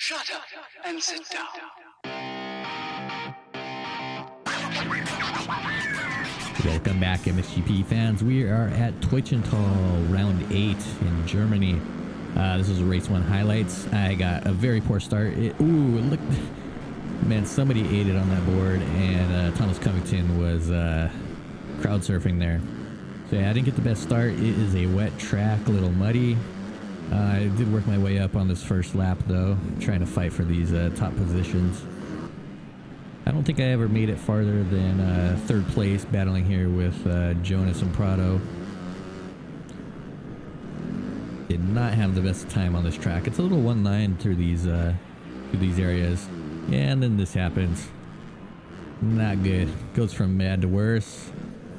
Shut up and sit down. Welcome back, MXGP fans. We are at Teutschenthal, round 8 in Germany. This is race 1 highlights. I got a very poor start. Look, man, somebody ate it on that board, and Thomas Covington was crowd surfing there. So yeah, I didn't get the best start. It is a wet track, a little muddy. I did work my way up on this first lap though, trying to fight for these top positions. I don't think I ever made it farther than 3rd place, battling here with Jonas and Prado. Did not have the best time on this track. It's a little one-line through these areas. Yeah, and then this happens. Not good. Goes from bad to worse.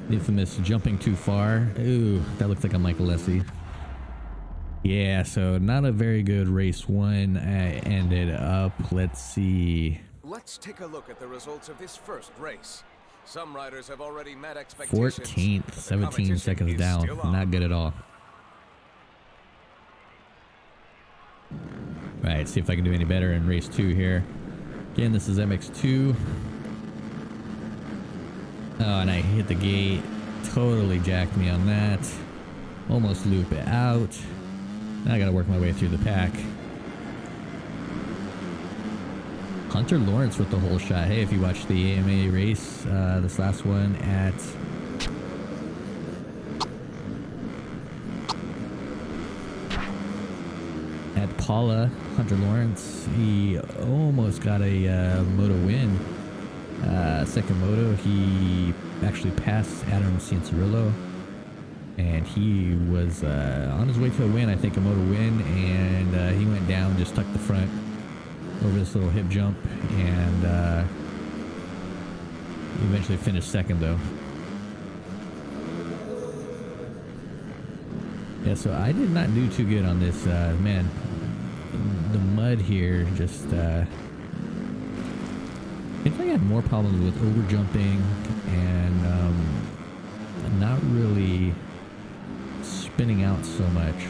Infamous jumping too far. Ooh, that looks like a Michael Lessie. Yeah, so not a very good race 1. I ended up, let's see. Let's take a look at the results of this first race. Some riders have already met expectations. 14th, 17 seconds down. Not good at all. Right, see if I can do any better in race 2 here. Again, this is MX2. Oh, and I hit the gate. Totally jacked me on that. Almost loop it out. Now I gotta work my way through the pack. Hunter Lawrence with the whole shot. Hey, if you watched the AMA race, this last one at Paula, Hunter Lawrence, he almost got a moto win. Second moto, he actually passed Adam Cianciarillo, and he was on his way to a win, I think a moto win, and he went down, just tucked the front over this little hip jump, and he eventually finished second though. Yeah, so I did not do too good on this, man. The mud here just I think I had more problems with over jumping and not really spinning out so much,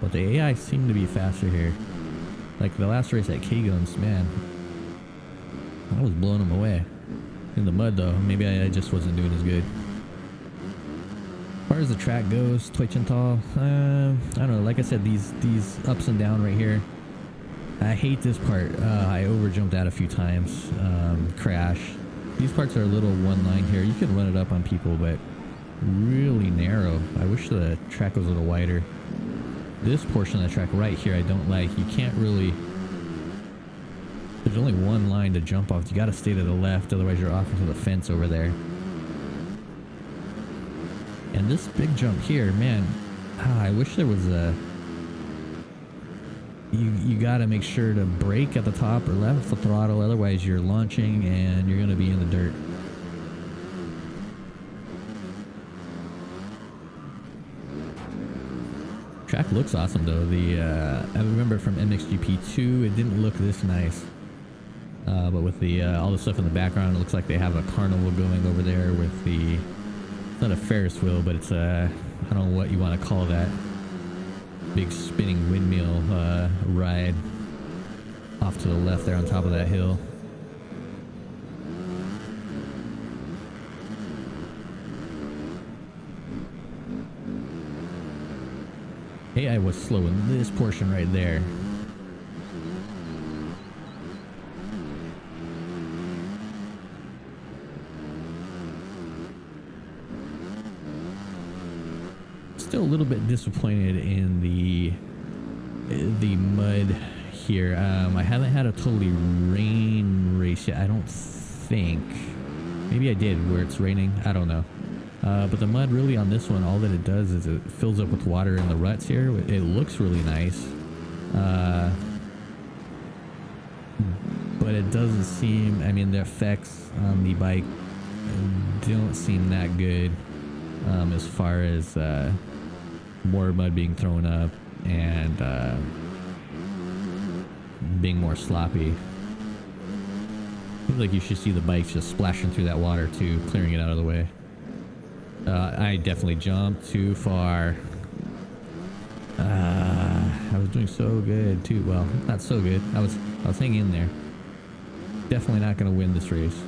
but the AI seemed to be faster here. Like the last race at K-Guns, man, I was blowing them away. In the mud though, maybe I just wasn't doing as good. As far as the track goes, Teutschenthal, I don't know, like I said, these ups and down right here, I hate this part. I over jumped out a few times, crash. These parts are a little one line here. You can run it up on people, but really narrow. I wish the track was a little wider. This portion of the track right here I don't like. You can't really, there's only one line to jump off. You got to stay to the left, otherwise you're off into the fence over there. And this big jump here, man, I wish there was a, you got to make sure to brake at the top or left the throttle, otherwise you're launching and you're going to be in the dirt. Track looks awesome though. I remember from MXGP 2, it didn't look this nice. But with the all the stuff in the background, it looks like they have a carnival going over there with the, it's not a Ferris wheel, but it's a, I don't know what you want to call that. Big spinning windmill ride off to the left there on top of that hill. AI was slow in this portion right there. Still a little bit disappointed in the mud here. I haven't had a totally rain race yet, I don't think. Maybe I did where it's raining, I don't know. But the mud really on this one, all that it does is it fills up with water in the ruts here. It looks really nice. But it doesn't seem, I mean, the effects on the bike don't seem that good as far as more mud being thrown up and being more sloppy. Seems like you should see the bikes just splashing through that water too, clearing it out of the way. I definitely jumped too far. I was doing so good too. Well, not so good. I was hanging in there. Definitely not going to win this race.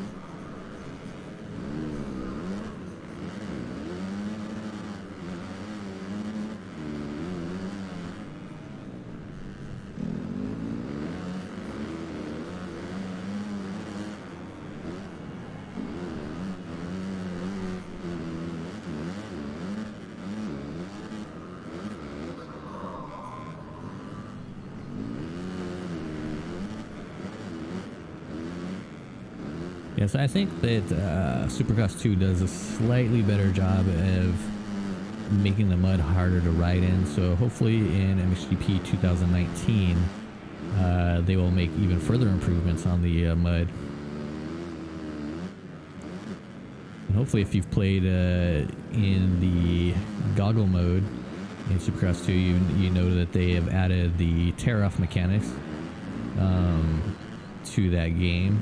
Yes, I think that Supercross 2 does a slightly better job of making the mud harder to ride in. So hopefully in MXGP 2019, they will make even further improvements on the mud. And hopefully if you've played in the goggle mode in Supercross 2, you know that they have added the tear-off mechanics to that game.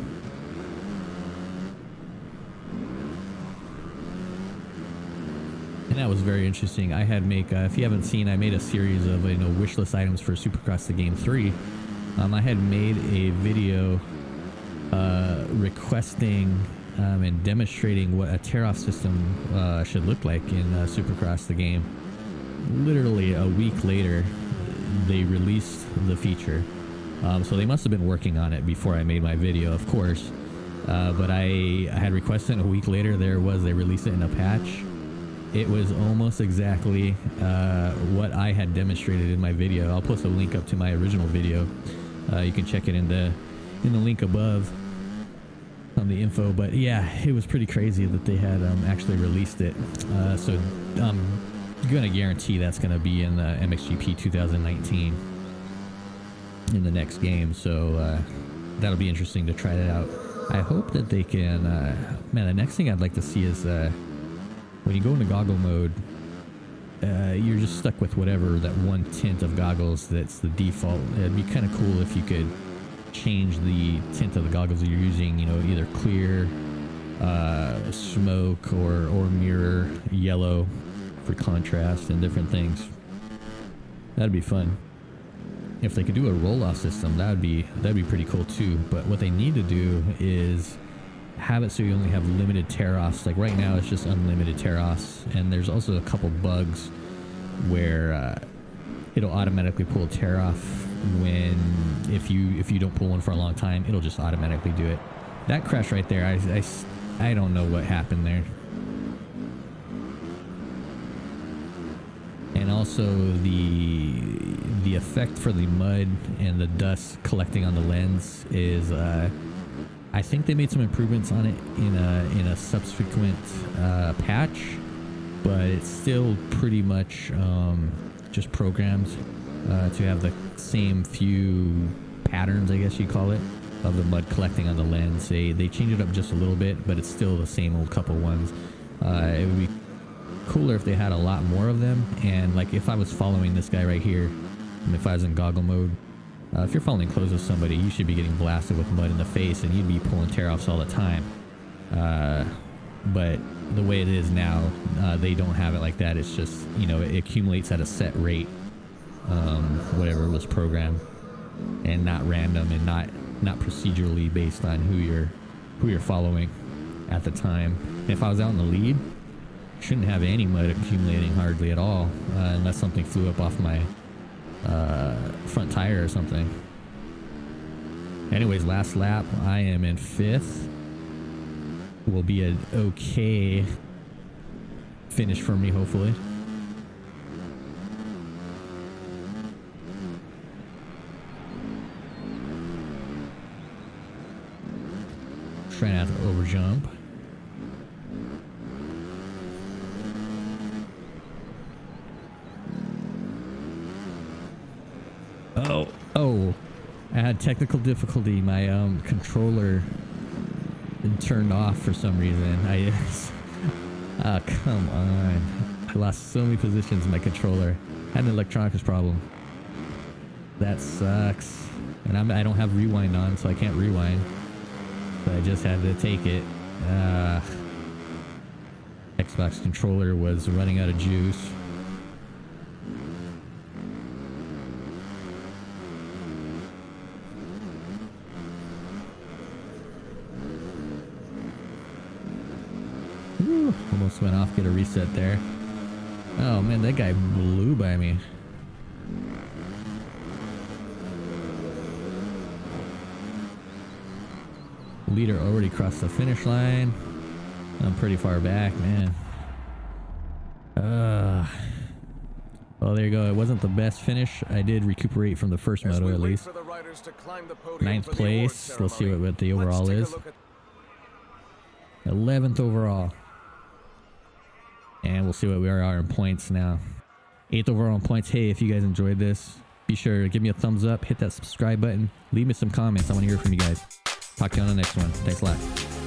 And that was very interesting. I had if you haven't seen, I made a series of wish list items for Supercross the Game 3. I had made a video requesting and demonstrating what a tear-off system should look like in Supercross the Game. Literally a week later, they released the feature. So they must have been working on it before I made my video, of course. But I had requested, and a week later, they released it in a patch. It was almost exactly what I had demonstrated in my video. I'll post a link up to my original video. You can check it in the link above on the info. But yeah, it was pretty crazy that they had actually released it. So I'm gonna guarantee that's gonna be in the MXGP 2019 in the next game. So that'll be interesting to try that out. I hope that they can. Man, the next thing I'd like to see is. When you go into goggle mode, you're just stuck with whatever that one tint of goggles that's the default. It'd be kind of cool if you could change the tint of the goggles you're using, either clear, smoke, or mirror yellow for contrast and different things. That'd be fun. If they could do a roll-off system, that'd be pretty cool too. But what they need to do is have it so you only have limited tear-offs. Like right now it's just unlimited tear-offs, and there's also a couple bugs where it'll automatically pull a tear-off when if you don't pull one for a long time, it'll just automatically do it. That crash right there, I don't know what happened there. And also the effect for the mud and the dust collecting on the lens is I think they made some improvements on it in a subsequent patch, but it's still pretty much just programmed to have the same few patterns, I guess you call it, of the mud collecting on the lens. They changed it up just a little bit, but it's still the same old couple ones. It would be cooler if they had a lot more of them. And like if I was following this guy right here, and if I was in goggle mode, if you're following close with somebody, you should be getting blasted with mud in the face, and you'd be pulling tear-offs all the time. But the way it is now, they don't have it like that. It's just, it accumulates at a set rate, whatever was programmed, and not random, and not procedurally based on who you're following at the time. And if I was out in the lead, shouldn't have any mud accumulating hardly at all, unless something flew up off my front tire or something. Anyways, last lap, I am in 5th. Will be an okay finish for me, hopefully. Trying not to over jump. Oh, I had technical difficulty. My controller turned off for some reason. Come on. I lost so many positions in my controller. Had an electronics problem. That sucks. And I don't have rewind on, so I can't rewind. So I just had to take it. Xbox controller was running out of juice. Whew, almost went off. Get a reset there. Oh man, that guy blew by me. Leader already crossed the finish line. I'm pretty far back, man. Well, there you go. It wasn't the best finish. I did recuperate from the first moto at least. 9th place. Let's see what the overall is. 11th overall. And we'll see what we are in points now. 8th overall in points. Hey, if you guys enjoyed this, be sure to give me a thumbs up, hit that subscribe button, leave me some comments. I want to hear from you guys. Talk to you on the next one. Thanks a lot.